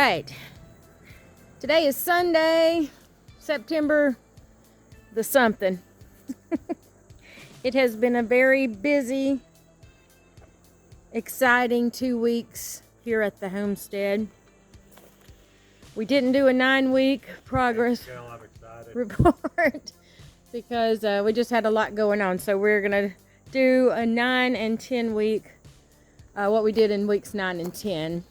right. Today is Sunday, September the something. It has been a very busy, exciting 2 weeks here at the homestead. We didn't do a 9-week progress report because we just had a lot going on. So we're going to do a 9 and 10 week, what we did in weeks 9 and 10.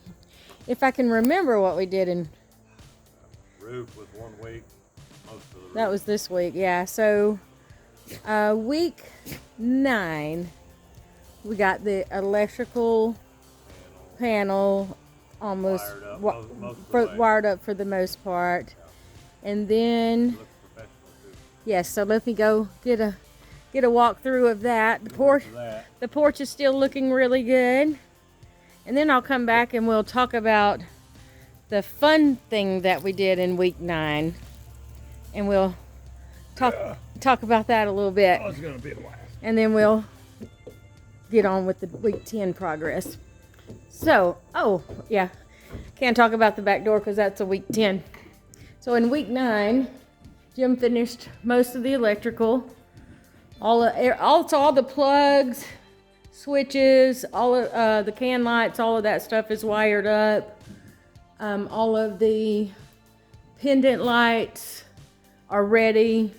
If I can remember what we did in... Roof was 1 week, most of the roof. That was this week, yeah. So week 9, we got the electrical panel almost wired up for the most part. And then, yes, so let me go get a walkthrough of that. The porch is still looking really good. And then I'll come back and we'll talk about the fun thing that we did in week 9. And we'll talk about that a little bit. Oh, it's gonna be a blast. And then we'll get on with the week 10 progress. So, oh yeah, can't talk about the back door because that's a week 10. So in week 9, Jim finished most of the electrical, all the plugs, switches, all of the can lights, all of that stuff is wired up. All of the pendant lights are ready,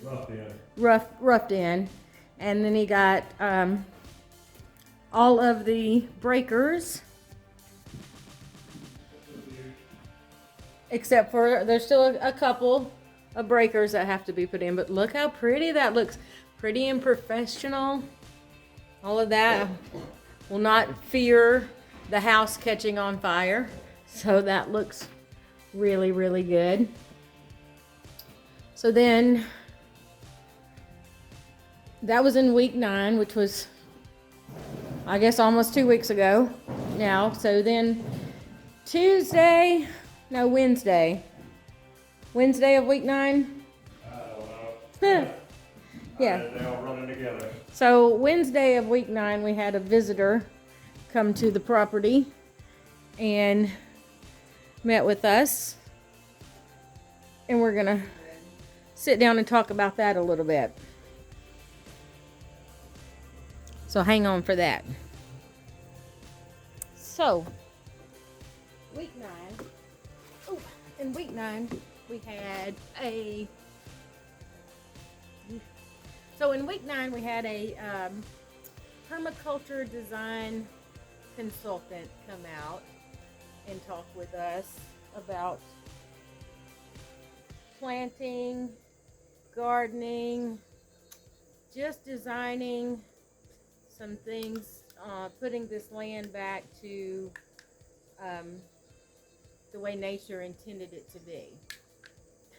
roughed in, and then he got all of the breakers, except for there's still a couple of breakers that have to be put in. But look how pretty that looks, pretty and professional. All of that will not fear the house catching on fire, so that looks really, really good. So then that was in week 9, which was, I guess, almost 2 weeks ago now. So then Wednesday of week 9. I don't know. Yeah. They all running together. So Wednesday of week 9, we had a visitor come to the property and met with us. And we're gonna sit down and talk about that a little bit. So hang on for that. So, week 9. Oh, in week 9, we had a... So in week 9, we had a Permaculture Design consultant come out and talk with us about planting, gardening, just designing some things, putting this land back to the way nature intended it to be.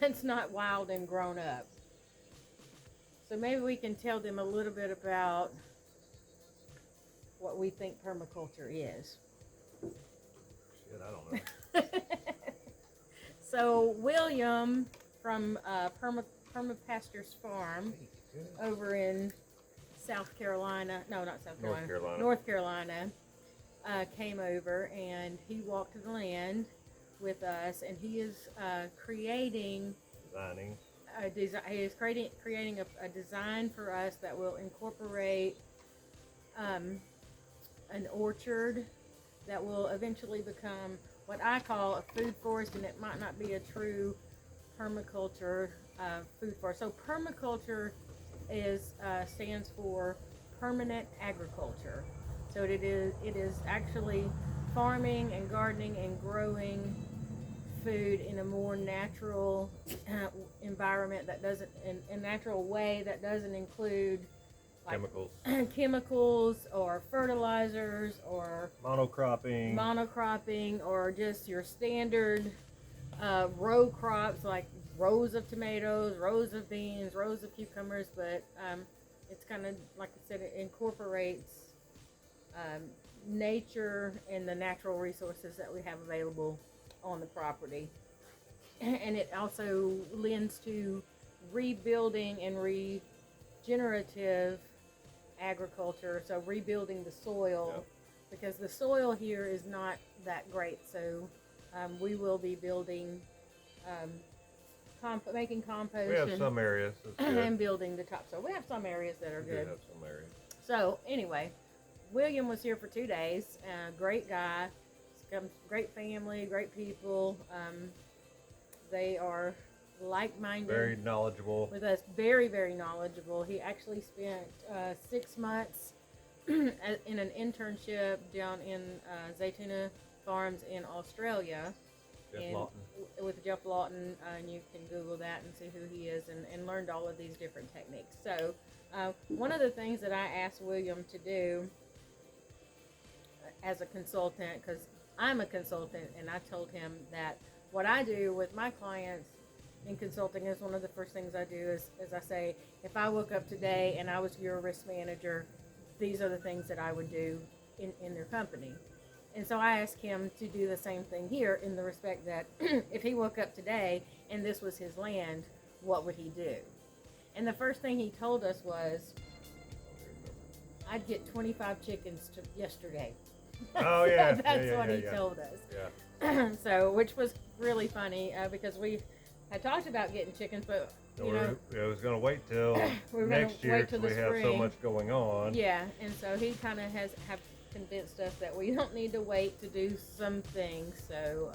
It's not wild and grown up. So maybe we can tell them a little bit about what we think permaculture is. Shit, I don't know. So William from Permapastures Farm over in North Carolina, came over and he walked the land with us, and he is creating a design for us that will incorporate an orchard that will eventually become what I call a food forest, and it might not be a true permaculture food forest. So permaculture stands for permanent agriculture. So it is actually farming and gardening and growing food in a more natural environment that doesn't, in a natural way that doesn't include like chemicals or fertilizers or monocropping or just your standard row crops like rows of tomatoes, rows of beans, rows of cucumbers, but it's kind of, like I said, it incorporates nature and the natural resources that we have available on the property. And it also lends to rebuilding and regenerative agriculture, so rebuilding the soil, because the soil here is not that great. So we will be building, making compost. We have some areas that's good. And building the topsoil. We have some areas that are We good. do have some areas. So anyway, William was here for 2 days. Great guy, great family, great people. They are like-minded. Very knowledgeable. With us, very, very knowledgeable. He actually spent 6 months in an internship down in Zaytuna Farms in Australia. Jeff Lawton. With Jeff Lawton, and you can Google that and see who he is, and learned all of these different techniques. So one of the things that I asked William to do as a consultant, because I'm a consultant, and I told him that what I do with my clients in consulting is one of the first things I do is I say, if I woke up today and I was your risk manager, these are the things that I would do in their company. And so I asked him to do the same thing here, in the respect that if he woke up today and this was his land, what would he do? And the first thing he told us was, I'd get 25 chickens yesterday. Oh yeah, That's what he told us. Yeah. So, which was really funny because we had talked about getting chickens, but you know, I was going to wait till next year because we have so much going on. Yeah, and so he kind of have convinced us that we don't need to wait to do some things. So,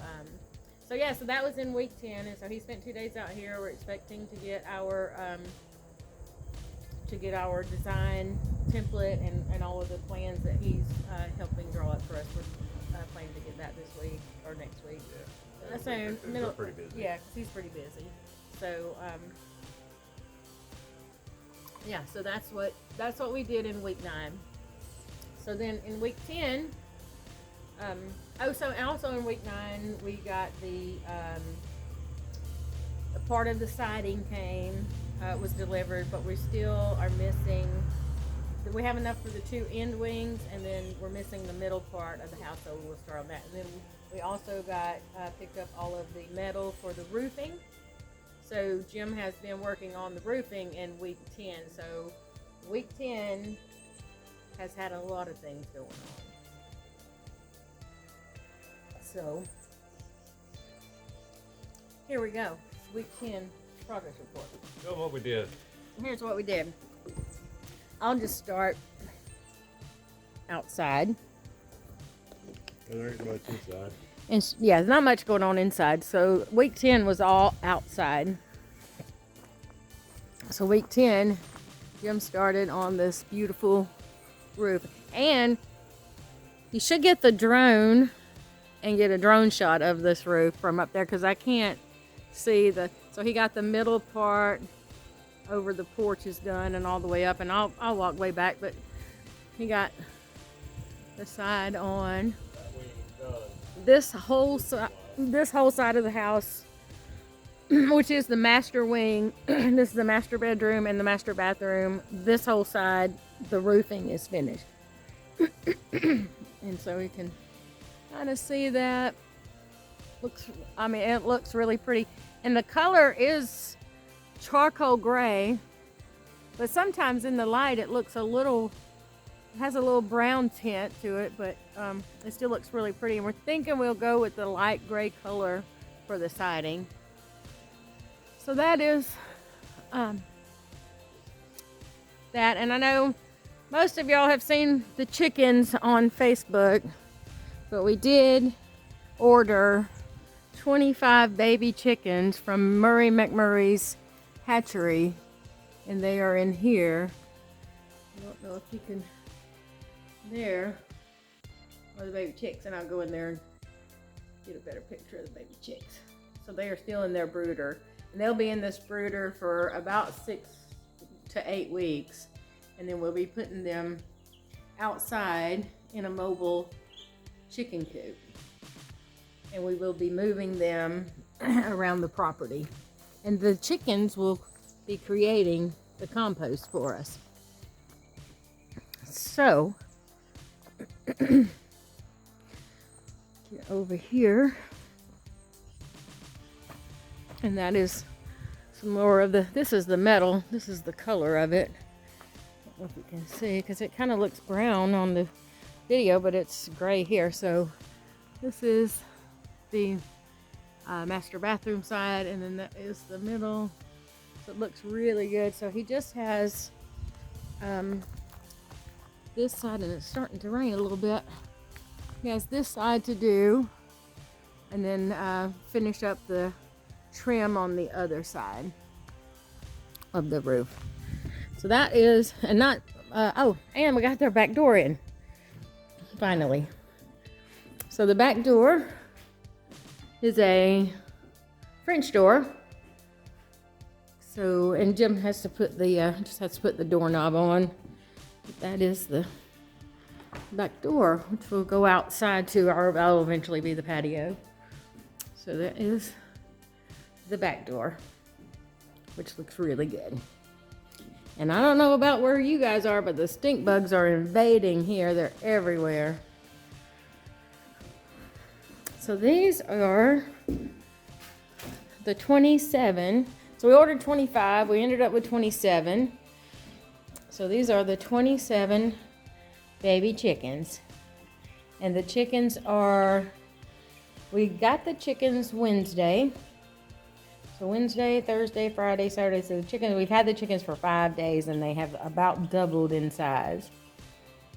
so yeah, so that was in week 10, and so he spent 2 days out here. We're expecting to get our design template and all of the plans that he's helping draw up for us. We're planning to get that this week or next week. Yeah. So We're pretty busy. Yeah, because he's pretty busy. So yeah, so that's what we did in week 9. So then in week 10, also in week 9 we got a part of the siding came, was delivered, but we still are missing. We have enough for the 2 end wings, and then we're missing the middle part of the house, so we'll start on that. And then we also got picked up all of the metal for the roofing. So Jim has been working on the roofing in week 10. So week 10 has had a lot of things going on. So here we go. Week 10 progress report. Show them what we did. Here's what we did. I'll just start outside. There ain't much inside. And yeah, there's not much going on inside. So week 10 was all outside. So week 10, Jim started on this beautiful roof. And you should get the drone and get a drone shot of this roof from up there, because I can't see so he got the middle part over the porch is done and all the way up, and I'll walk way back, but he got the side on. This whole side of the house, which is the master wing, this is the master bedroom and the master bathroom. This whole side, the roofing is finished. And so we can kind of see that. It looks really pretty. And the color is charcoal gray, but sometimes in the light it looks has a little brown tint to it, but it still looks really pretty. And we're thinking we'll go with the light gray color for the siding. So that is that. And I know most of y'all have seen the chickens on Facebook, but we did order 25 baby chickens from Murray McMurray's hatchery, and they are in here. I don't know if you can. There are the baby chicks, and I'll go in there and get a better picture of the baby chicks. So they are still in their brooder, and they'll be in this brooder for about 6 to 8 weeks, and then we'll be putting them outside in a mobile chicken coop, and we will be moving them around the property, and the chickens will be creating the compost for us. So get over here, and that is some more of this is the metal, this is the color of it. I don't know if you can see, because it kind of looks brown on the video, but it's gray here. So this is the master bathroom side, and then that is the middle. So it looks really good. So he just has this side, and it's starting to rain a little bit. He has this side to do, and then finish up the trim on the other side of the roof. So that is, and not, and we got their back door in, finally. So the back door is a French door. So, and Jim has to put the, just has to put the doorknob on. That is the back door, which will go outside to our, that'll eventually be the patio. So that is the back door, which looks really good. And I don't know about where you guys are, but the stink bugs are invading here. They're everywhere. So these are the 27. So we ordered 25. We ended up with 27. So these are the 27 baby chickens. And the chickens are, we got the chickens Wednesday. So Wednesday, Thursday, Friday, Saturday. So the chickens, we've had the chickens for 5 days, and they have about doubled in size.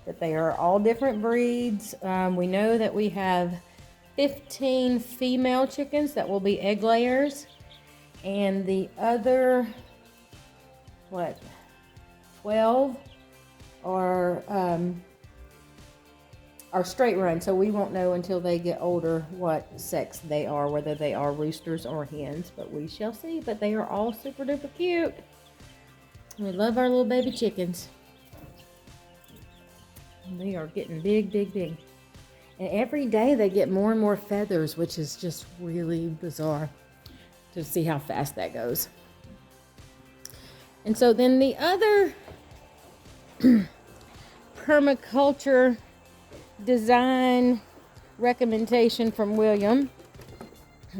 But they are all different breeds. We know that we have 15 female chickens that will be egg layers. And the other, 12 are straight run, so we won't know until they get older what sex they are, whether they are roosters or hens, but we shall see. But they are all super duper cute. We love our little baby chickens. And they are getting big, big, big. And every day they get more and more feathers, which is just really bizarre to see how fast that goes. And so then the other permaculture design recommendation from William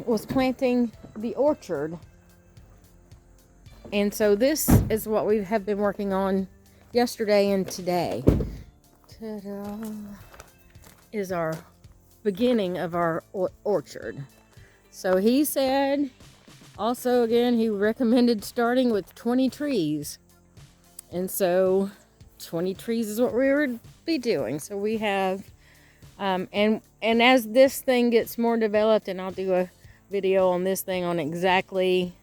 was planting the orchard. And so this is what we have been working on yesterday and today. Ta-da! Is our beginning of our orchard. So he said, also again, he recommended starting with 20 trees. And so 20 trees is what we would be doing. So we have, and as this thing gets more developed, and I'll do a video on this thing on exactly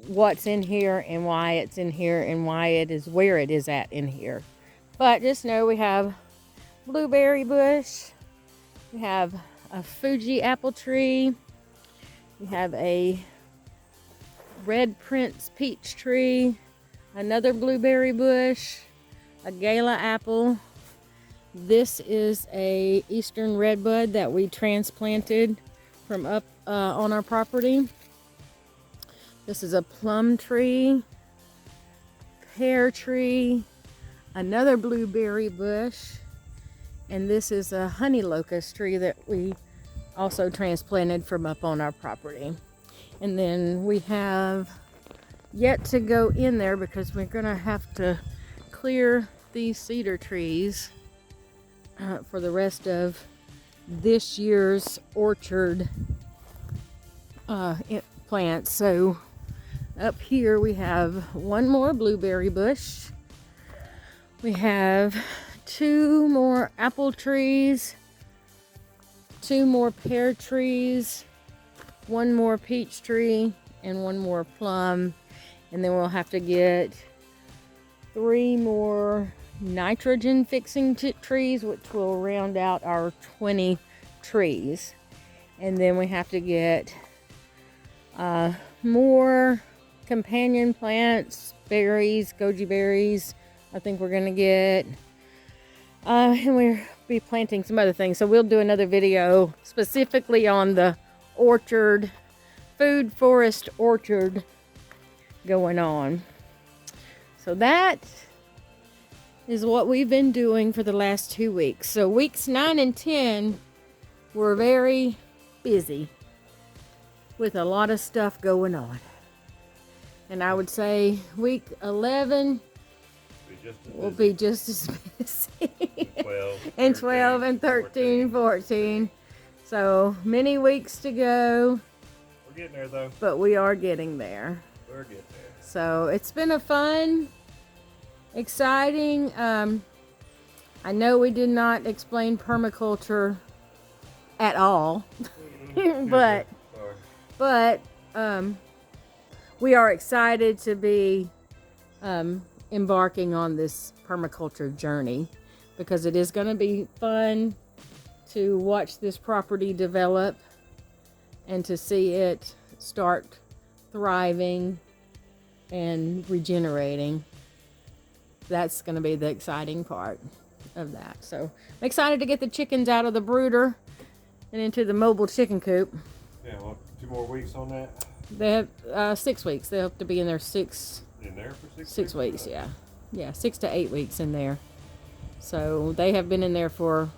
what's in here and why it's in here and why it is where it is at in here. But just know we have blueberry bush, we have a Fuji apple tree, we have a red Prince peach tree, another blueberry bush, a gala apple. This is a eastern redbud that we transplanted from up on our property. This is a plum tree, pear tree, another blueberry bush, and this is a honey locust tree that we also transplanted from up on our property. And then we have yet to go in there because we're gonna have to clear these cedar trees for the rest of this year's orchard plants. So up here we have one more blueberry bush. We have 2 more apple trees, 2 more pear trees, 1 more peach tree, and 1 more plum. And then we'll have to get 3 more nitrogen fixing trees, which will round out our 20 trees. And then we have to get more companion plants, berries, goji berries. I think we're gonna get, and we'll be planting some other things. So we'll do another video specifically on the orchard, food forest orchard going on. So that is what we've been doing for the last 2 weeks. So weeks 9 and 10 were very busy with a lot of stuff going on. And I would say week 11 will be just as busy. 12, and 12 and 13, 14. So many weeks to go. We're getting there though. But we are getting there. We're getting there. So it's been a fun, exciting. I know we did not explain permaculture at all, but we are excited to be embarking on this permaculture journey, because it is going to be fun to watch this property develop and to see it start thriving and regenerating. That's going to be the exciting part of that. So I'm excited to get the chickens out of the brooder and into the mobile chicken coop. Yeah, well, 2 more weeks on that. They have 6 weeks. They have to be in there In there for 6 weeks. Yeah, 6 to 8 weeks in there. So they have been in there for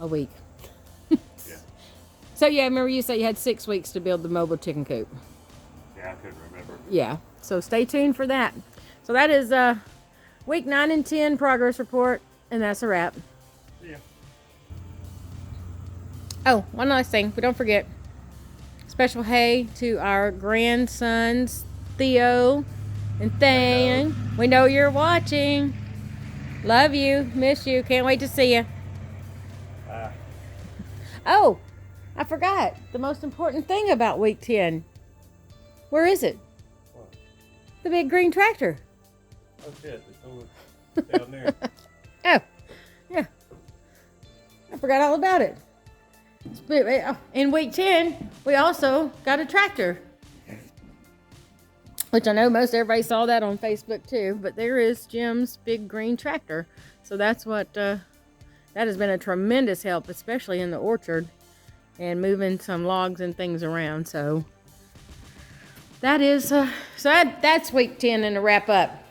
a week. Yeah. So yeah, I remember you said you had 6 weeks to build the mobile chicken coop. Yeah, I couldn't remember. Yeah, so stay tuned for that. So that is week 9 and 10 progress report, and that's a wrap. Yeah. Oh, one last thing, but don't forget. Special hey to our grandsons, Theo and Thane. We know you're watching. Love you, miss you, can't wait to see you. Bye. Oh, I forgot the most important thing about week 10. Where is it? What? The big green tractor. Oh shit, it's over down there. Oh, yeah. I forgot all about it. In week 10, we also got a tractor. Which I know most everybody saw that on Facebook too, but there is Jim's big green tractor. So that's what, that has been a tremendous help, especially in the orchard and moving some logs and things around. So that is, that's week 10 and a wrap up.